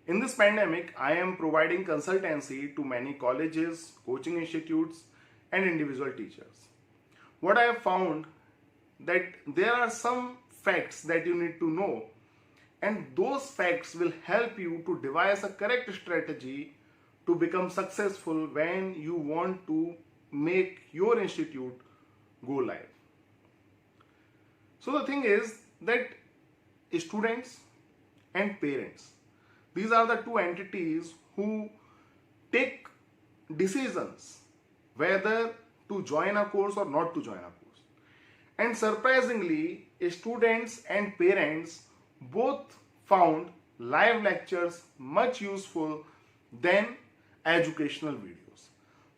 In this pandemic, I am providing consultancy to many colleges, coaching institutes, and individual teachers. What I have found that there are some facts that you need to know, and those facts will help you to devise a correct strategy to become successful when you want to make your institute go live. So the thing is that students and parents, these are the two entities who take decisions whether to join a course or not to join a course. And surprisingly, students and parents both found live lectures much useful than educational videos.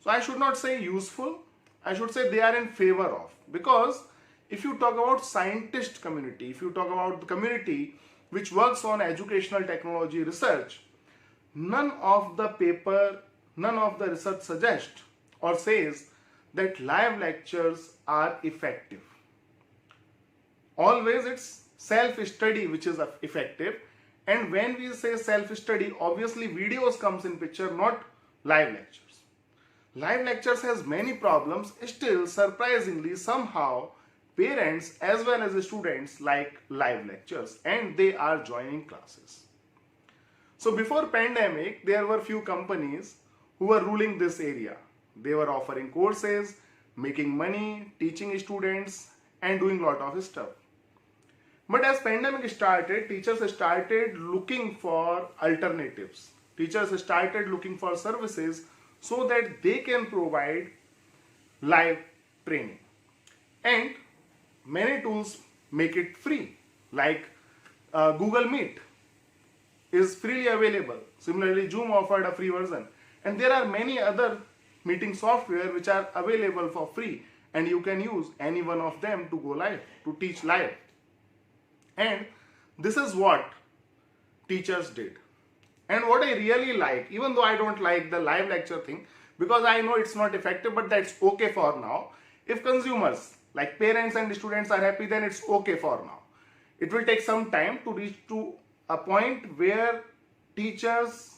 So I should not say useful, I should say they are in favor of, because if you talk about scientist community, if you talk about the community which works on educational technology research, none of the research suggests or says that live lectures are effective. Always it's self-study which is effective, and when we say self-study, obviously videos comes in picture, not live lectures. Live lectures has many problems. Still, surprisingly, somehow parents as well as students like live lectures and they are joining classes. So before pandemic, there were few companies who were ruling this area. They were offering courses, making money, teaching students and doing lot of stuff. But as pandemic started, teachers started looking for alternatives. Teachers started looking for services so that they can provide live training. And many tools make it free, like Google Meet is freely available. Similarly, Zoom offered a free version. And there are many other meeting software which are available for free, and you can use any one of them to go live, to teach live. And this is what teachers did. And what I really like, even though I don't like the live lecture thing, because I know it's not effective, but that's okay for now. If consumers, like parents and students, are happy, then it's okay for now. It will take some time to reach to a point where teachers,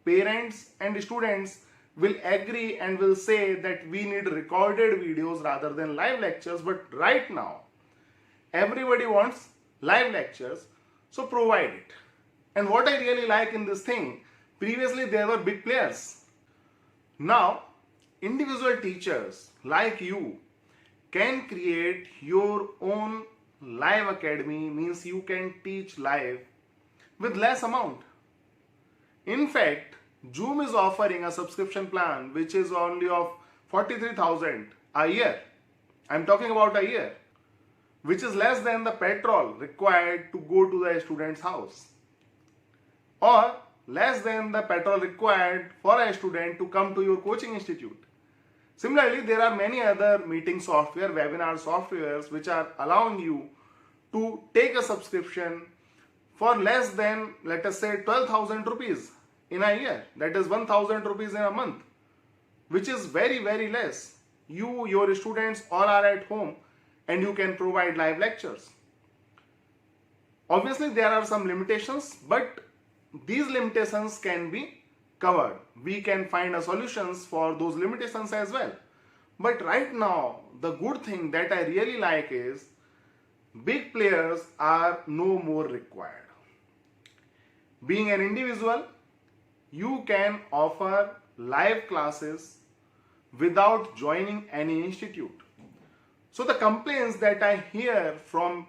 parents and students will agree and will say that we need recorded videos rather than live lectures. But right now, everybody wants live lectures, so provide it. And what I really like in this thing, previously there were big players. Now, individual teachers like you can create your own live academy, means you can teach live with less amount. In fact, Zoom is offering a subscription plan which is only of 43,000 a year. I'm talking about a year, which is less than the petrol required to go to the student's house, or less than the petrol required for a student to come to your coaching institute. Similarly, there are many other meeting software, webinar softwares which are allowing you to take a subscription for less than, let us say, 12,000 rupees in a year. That is 1,000 rupees in a month, which is very, very less. You, your students all are at home and you can provide live lectures. Obviously, there are some limitations, but these limitations can be covered. We can find a solutions for those limitations as well. But right now, the good thing that I really like is big players are no more required. Being an individual, you can offer live classes without joining any institute. So the complaints that I hear from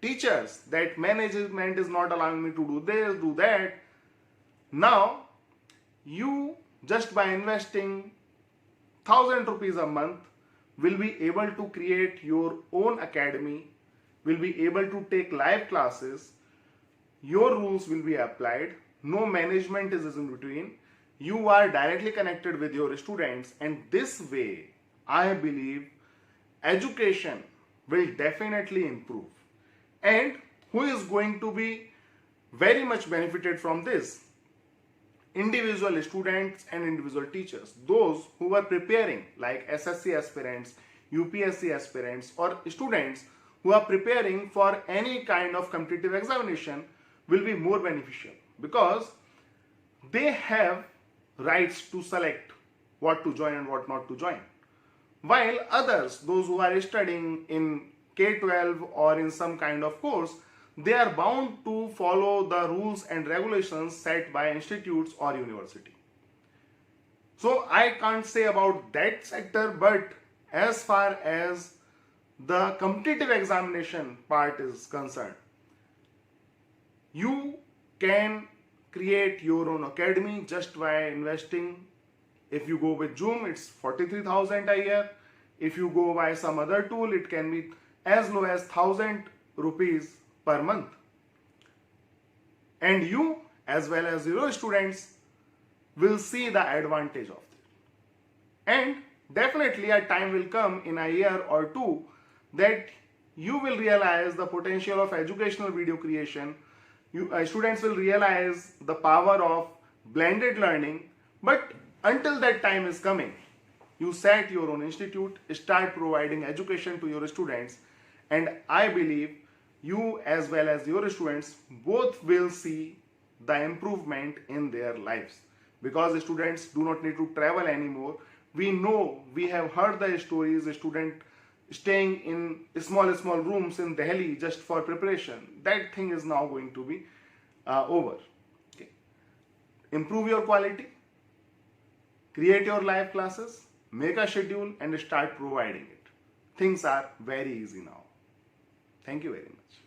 teachers that management is not allowing me to do this, do that, now you just by investing 1,000 rupees a month will be able to create your own academy, will be able to take live classes, your rules will be applied, no management is in between, you are directly connected with your students, and this way I believe education will definitely improve. And who is going to be very much benefited from this? Individual students and individual teachers, those who are preparing like SSC aspirants, UPSC aspirants, or students who are preparing for any kind of competitive examination will be more beneficial, because they have rights to select what to join and what not to join. While others, those who are studying in K-12 or in some kind of course, they are bound to follow the rules and regulations set by institutes or university. So I can't say about that sector, but as far as the competitive examination part is concerned, you can create your own academy just by investing. If you go with Zoom, it's 43,000 a year. If you go by some other tool, it can be as low as 1,000 rupees per month. And you, as well as your students, will see the advantage of it. And definitely a time will come in a year or two that you will realize the potential of educational video creation. Students will realize the power of blended learning. But until that time is coming, you set your own institute, start providing education to your students, and I believe you as well as your students both will see the improvement in their lives, because students do not need to travel anymore. We know, we have heard the stories, a student staying in small rooms in Delhi just for preparation. That thing is now going to be over. Okay. Improve your quality, create your live classes, make a schedule and start providing it. Things are very easy now. Thank you very much.